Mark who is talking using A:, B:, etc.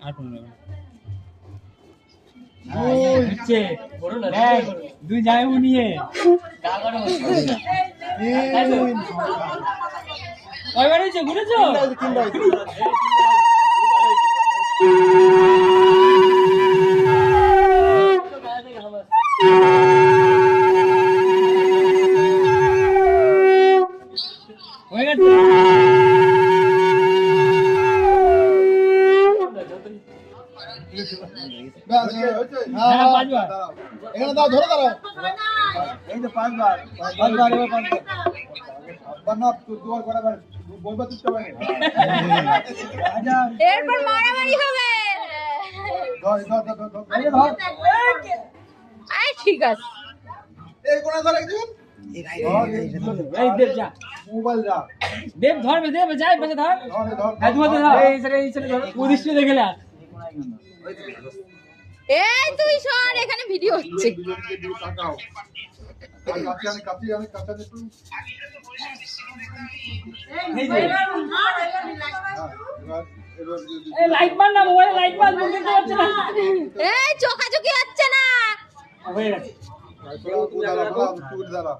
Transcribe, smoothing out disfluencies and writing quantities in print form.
A: আর কোন না
B: হচ্ছে
A: বড় না
B: দুই যায় উনিয়ে
A: গা গরম হচ্ছে
B: কয়বার হয়েছে ঘুরেছো হয়ে গেছে
C: এখানে দাও ধরে দাঁড়াও এই তো পাঁচবার এবার পাঁচবার না দুবার করাবার বলবার চেষ্টা করে
D: এরপর মারামারি হবে
C: ধর
D: আই ঠিক আছে
C: এই কোণা ধরে একজন
B: এই দেব যা
C: মোবাইল যা
B: দেব ধরবে দেব যাই বেঁচে ধর
C: ধর
B: এই তোমার ধর এই ছেলে ধর পুলিশে দেখে না
D: এই তুই সর এখানে ভিডিও হচ্ছে
C: তাকাও কাছে একটু
B: এই লাইট মার না মোবাইলে লাইট মার বুঝতে পারছ না
D: এই চোখাচোখি হচ্ছে না
B: হয়ে গেছে
C: দাঁড়া